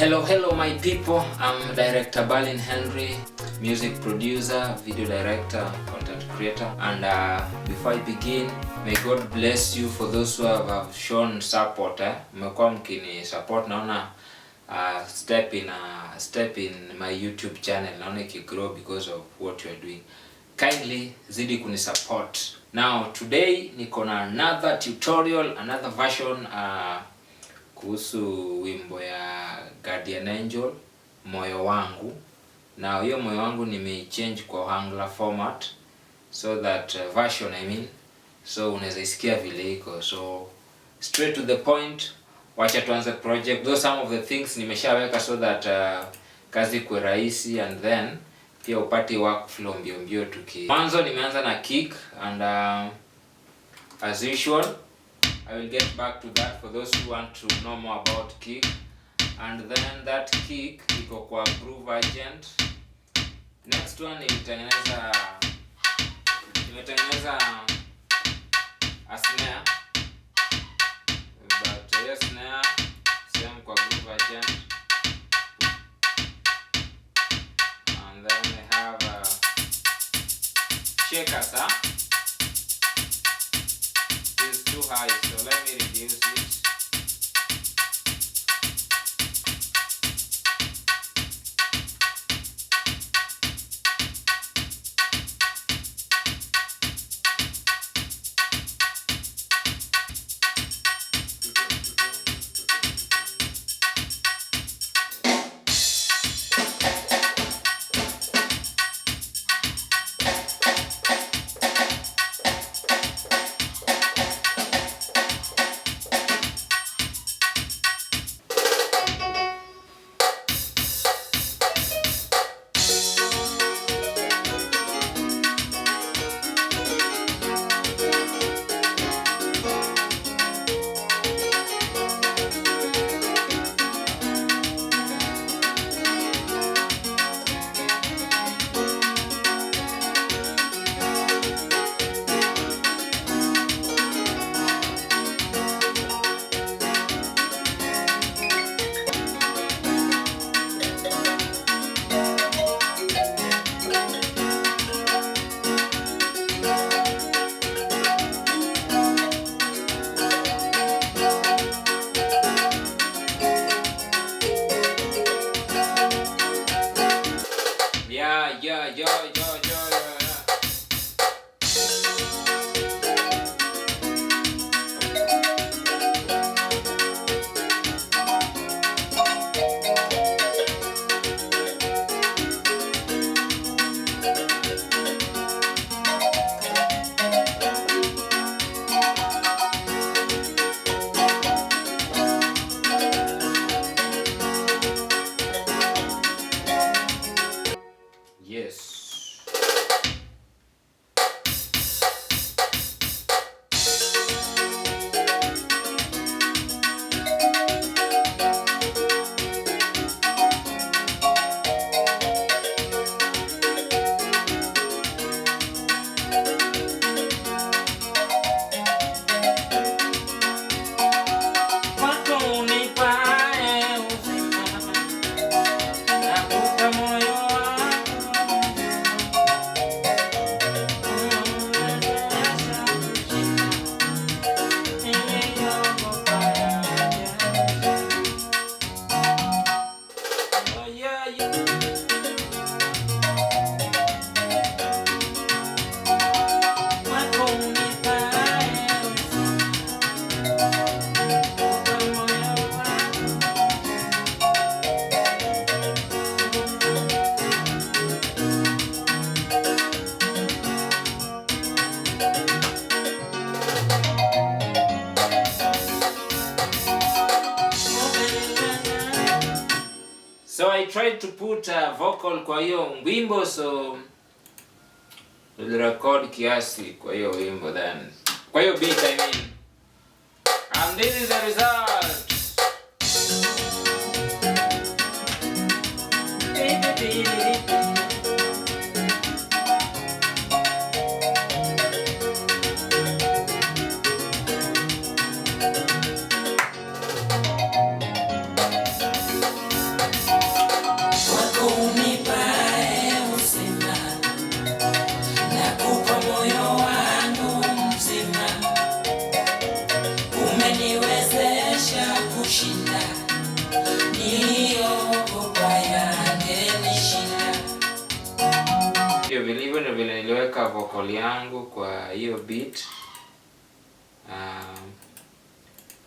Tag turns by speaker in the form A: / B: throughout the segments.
A: Hello my people. I'm Director Balin Henry, music producer, video director, content creator. And before I begin, may God bless you for those who have shown support. Mmekuwa mkini support, naona step in my YouTube channel, naona ikigrow because of what you are doing. Kindly zidi kuni support. Now today niko na another tutorial, another version kuhusu wimbo ya Guardian Angel, Moyo Wangu. Now hiyo Moyo Wangu nimechange kwa Ohangla format, so that version so unaweza isikia vile iko. So straight to the point, wacha tuanze project. Those some of the things nimeshaweka so that kazi kwa rahisi, and then pia upate workflow mbio tuki. Mwanzo nimeanza na kick, and as usual I will get back to that for those who want to know more about kick. And then that kick iko kwa groove agent. Next one nimetengeneza a snare, but yes, snare same kwa groove agent. And then we have shakers. It's too high, so let me reduce it. So I tried to put a vocal kwa hiyo wimbo, so we'll record kiasi kwa hiyo wimbo, then kwa hiyo beat and this is the result. nimeweka vocal yangu kwa hiyo beat.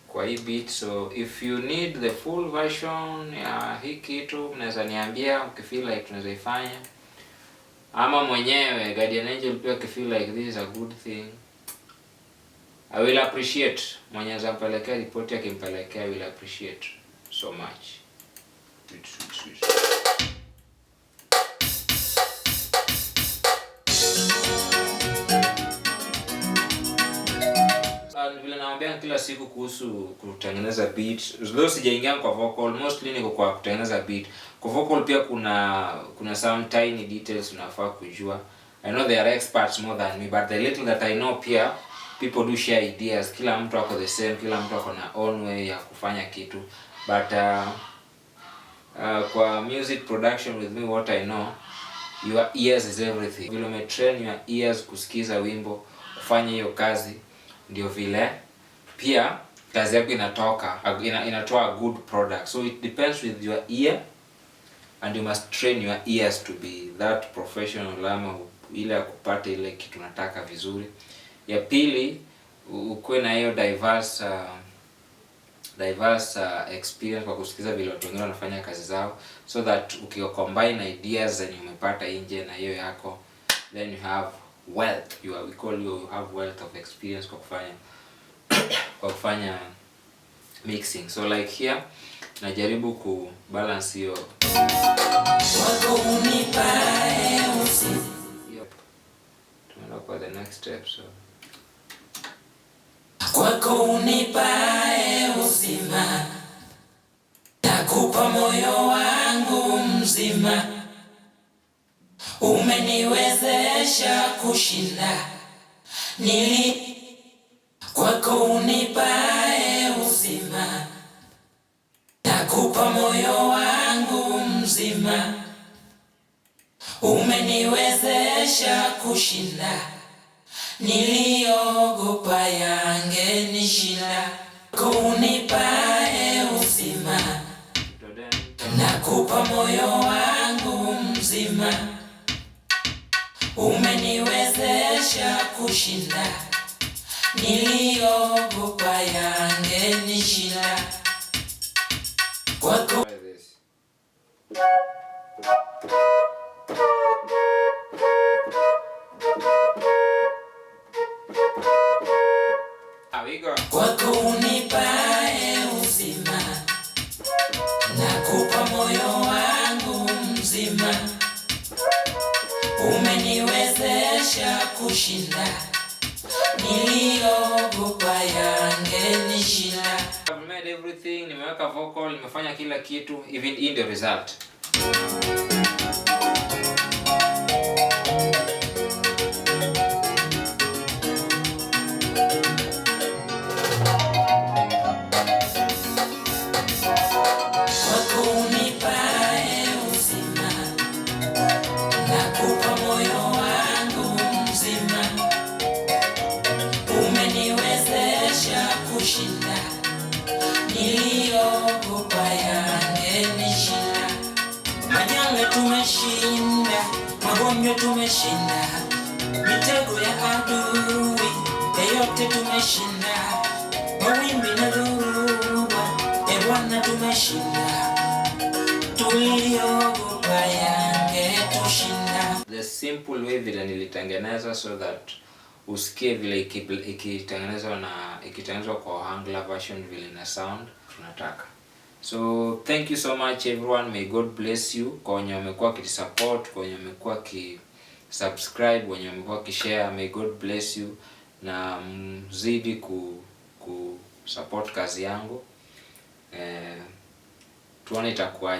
A: Kwa hii beat, so if you need the full version ya hii kitu mnaweza niambia, ukifeel like tunaweza ifanya, ama mwenyewe Guardian Angel pia ukifeel like this is a good thing, I will appreciate. Mwenye zampelekea report akimpelekea, I will appreciate so much. Vile naambia kila siku kuhusu kutengeneza beat, though sijaingia kwa vocal, mostly niko kwa kutengeneza beat. Kwa vocal pia kuna some tiny details unafaa kujua. I know they are experts more than me, but the little that I know pia people do share ideas. Kila mtu ako the same, kila mtu ako na own way ya kufanya kitu. But kwa music production with me, what I know, your ears is everything. Vile umetrain your ears kusikiza wimbo, kufanya hiyo kazi, ndio vile pia kazi yako inatoa a good product. So it depends with your ear, and you must train your ears to be that professional, ama ile ya kupata ile kitu unataka vizuri. Ya pili, ukuwe na hiyo diverse experience kwa kusikiza vile watu wengine wanafanya kazi zao, so that ukicombine ideas zenye umepata nje na hiyo yako, then you have wealth. We call you have wealth of experience kwa kufanya mixing. So like here najaribu ku balance hiyo. Wako unipae usi. Yep. Tunaenda kwa the next step. So kwako unipae uzima, nakupa moyo wangu mzima, umeniwezesha kushinda kwako unipae uzima, nakupa moyo wangu mzima, umeniwezesha kushinda niliogopa yangenishinda. Unipae uzima, nakupa moyo wangu mzima, umeniwezesha kushinda niliogopa yangenishinda. Kwako kwako unipae uzima, nakupa moyo wangu mzima, umeniwezesha kushinda niliogopa yangenishinda. I've made everything, nimeweka vocal, nimefanya kila kitu, even in the result. Tumeshinda, magonjwa tumeshinda, mitego ya adui yote tumeshinda, mawimbi na dhoruba Bwana tumeshinda, tuliogopa yangetushinda. The simple way vile nilitengeneza so that usikie vile ikitengenezwa kwa Ohangla version vile na sound tunataka. So thank you so much everyone, may God bless you. Kwa wenye wamekuwa kisupport, kwa wenye wamekuwa subscribe, wenye wamekuwa share, may God bless you, na mzidi ku support kazi yangu. Tuone itakuwa